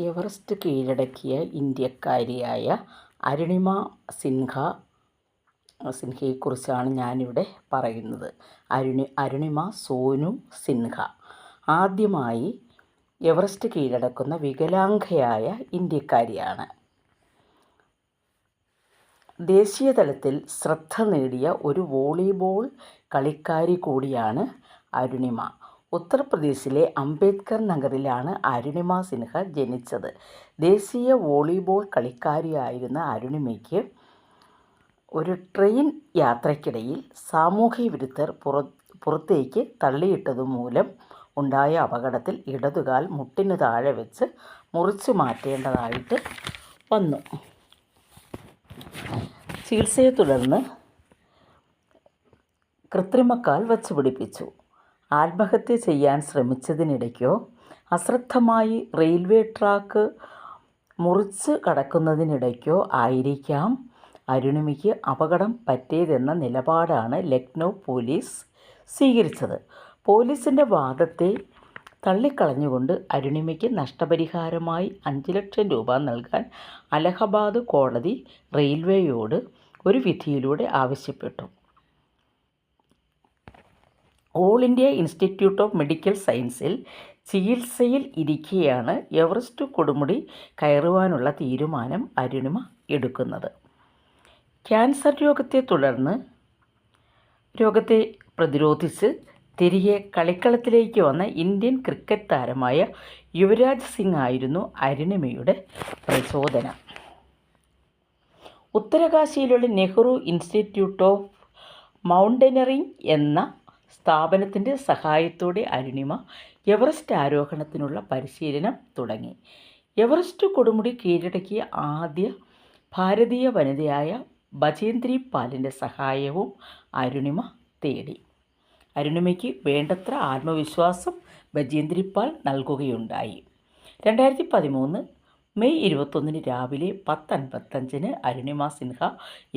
Everest കീഴടക്കിയ ഇന്ത്യക്കാരിയായ അരുണിമ സിൻഹയെക്കുറിച്ചാണ് ഞാനിവിടെ പറയുന്നത്. അരുണിമ സോനു സിൻഹ ആദ്യമായി എവറസ്റ്റ് കീഴടക്കുന്ന വികലാംഗയായ ഇന്ത്യക്കാരിയാണ്. ദേശീയ തലത്തിൽ ശ്രദ്ധ നേടിയ ഒരു വോളിബോൾ കളിക്കാരി കൂടിയാണ് അരുണിമ. ഉത്തർപ്രദേശിലെ അംബേദ്കർ നഗറിലാണ് അരുണിമ സിൻഹ ജനിച്ചത്. ദേശീയ വോളിബോൾ കളിക്കാരിയായിരുന്ന അരുണിമയ്ക്ക് ഒരു ട്രെയിൻ യാത്രയ്ക്കിടയിൽ സാമൂഹ്യ വിരുദ്ധർ പുറത്തേക്ക് തള്ളിയിട്ടതുമൂലം ഉണ്ടായ അപകടത്തിൽ ഇടതുകാൽ മുട്ടിന് താഴെ വെച്ച് മുറിച്ചു മാറ്റേണ്ടതായിട്ട് വന്നു. ചികിത്സയെ തുടർന്ന് കൃത്രിമക്കാൽ വച്ചുപിടിപ്പിച്ചു. ആത്മഹത്യ ചെയ്യാൻ ശ്രമിച്ചതിനിടയ്ക്കോ അശ്രദ്ധമായി റെയിൽവേ ട്രാക്ക് മുറിച്ച് കടക്കുന്നതിനിടയ്ക്കോ ആയിരിക്കാം അരുണിമയ്ക്ക് അപകടം പറ്റിയതെന്ന നിലപാടാണ് ലക്നൗ പോലീസ് സ്വീകരിച്ചത്. പോലീസിൻ്റെ വാദത്തെ തള്ളിക്കളഞ്ഞുകൊണ്ട് അരുണിമയ്ക്ക് നഷ്ടപരിഹാരമായി 5 ലക്ഷം രൂപ നൽകാൻ അലഹബാദ് കോടതി റെയിൽവേയോട് ഒരു വിധിയിലൂടെ ആവശ്യപ്പെട്ടു. All India institute of medical സയൻസിൽ ചികിത്സയിൽ ഇരിക്കെയാണ് എവറസ്റ്റ് കൊടുമുടി കയറുവാനുള്ള തീരുമാനം അരുണിമ എടുക്കുന്നത്. ക്യാൻസർ രോഗത്തെ പ്രതിരോധിച്ച് തിരികെ കളിക്കളത്തിലേക്ക് വന്ന ഇന്ത്യൻ ക്രിക്കറ്റ് താരമായ യുവരാജ് സിംഗ് ആയിരുന്നു അരുണിമയുടെ പ്രചോദനം. ഉത്തരകാശിയിലുള്ള നെഹ്റു ഇൻസ്റ്റിറ്റ്യൂട്ട് ഓഫ് മൗണ്ടനറിംഗ് എന്ന സ്ഥാപനത്തിൻ്റെ സഹായത്തോടെ അരുണിമ എവറസ്റ്റ് ആരോഹണത്തിനുള്ള പരിശീലനം തുടങ്ങി. എവറസ്റ്റ് കൊടുമുടി കീഴടക്കിയ ആദ്യ ഭാരതീയ വനിതയായ ബചേന്ദ്രി പാലിൻ്റെ സഹായവും അരുണിമ തേടി. അരുണിമയ്ക്ക് വേണ്ടത്ര ആത്മവിശ്വാസം ബചേന്ദ്രി പാൽ നൽകുകയുണ്ടായി. 2013 മെയ് 21 രാവിലെ 10:55 അരുണിമ സിൻഹ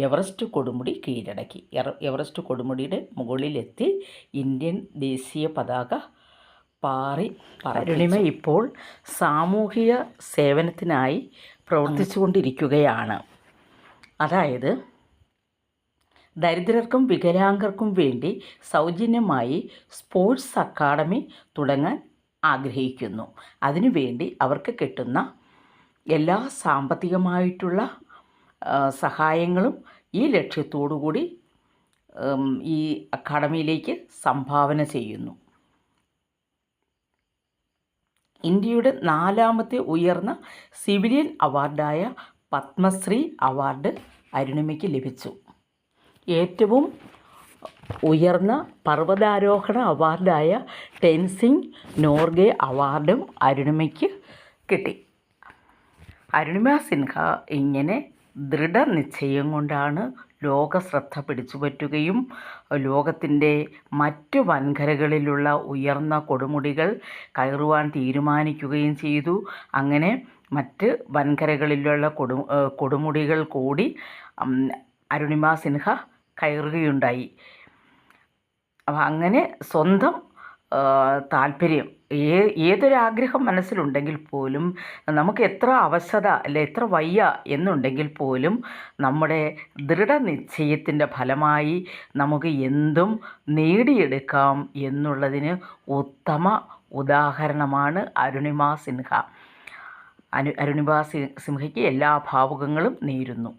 എവറസ്റ്റ് കൊടുമുടി കീഴടക്കി. എവറസ്റ്റ് കൊടുമുടിയുടെ മുകളിലെത്തി ഇന്ത്യൻ ദേശീയ പതാക പാറി. അരുണിമ ഇപ്പോൾ സാമൂഹിക സേവനത്തിനായി പ്രവർത്തിച്ചുകൊണ്ടിരിക്കുകയാണ്. അതായത് ദരിദ്രർക്കും വികലാംഗർക്കും വേണ്ടി സൗജന്യമായി സ്പോർട്സ് അക്കാഡമി തുടങ്ങാൻ ആഗ്രഹിക്കുന്നു. അതിനുവേണ്ടി അവർക്ക് കിട്ടുന്ന എല്ലാ സാമ്പത്തികമായിട്ടുള്ള സഹായങ്ങളും ഈ ലക്ഷ്യത്തോടു കൂടി ഈ അക്കാഡമിയിലേക്ക് സംഭാവന ചെയ്യുന്നു. ഇന്ത്യയുടെ 4ാമത്തെ ഉയർന്ന സിവിലിയൻ അവാർഡായ പത്മശ്രീ അവാർഡ് അരുണിമയ്ക്ക് ലഭിച്ചു. ഏറ്റവും ഉയർന്ന പർവ്വതാരോഹണ അവാർഡായ ടെൻസിംഗ് നോർഗെ അവാർഡും അരുണിമയ്ക്ക് കിട്ടി. അരുണിമ സിൻഹ ഇങ്ങനെ ദൃഢനിശ്ചയം കൊണ്ടാണ് ലോക ശ്രദ്ധ പിടിച്ചുപറ്റുകയും ലോകത്തിൻ്റെ മറ്റു വൻകരകളിലുള്ള ഉയർന്ന കൊടുമുടികൾ കയറുവാൻ തീരുമാനിക്കുകയും ചെയ്തു. അങ്ങനെ മറ്റ് വൻകരകളിലുള്ള കൊടുമുടികൾ കൂടി അരുണിമ സിൻഹ കയറുകയുണ്ടായി. അങ്ങനെ സ്വന്തം താല്പര്യം ഏതൊരാഗ്രഹം മനസ്സിലുണ്ടെങ്കിൽ പോലും നമുക്ക് എത്ര അവശത അല്ലെ എത്ര വയ്യ എന്നുണ്ടെങ്കിൽ പോലും നമ്മുടെ ദൃഢനിശ്ചയത്തിൻ്റെ ഫലമായി നമുക്ക് എന്തും നേടിയെടുക്കാം എന്നുള്ളതിന് ഉത്തമ ഉദാഹരണമാണ് അരുണിമ സിൻഹ. അരുണിമ സിൻഹയ്ക്ക് എല്ലാ ഭാവുകങ്ങളും നേരുന്നു.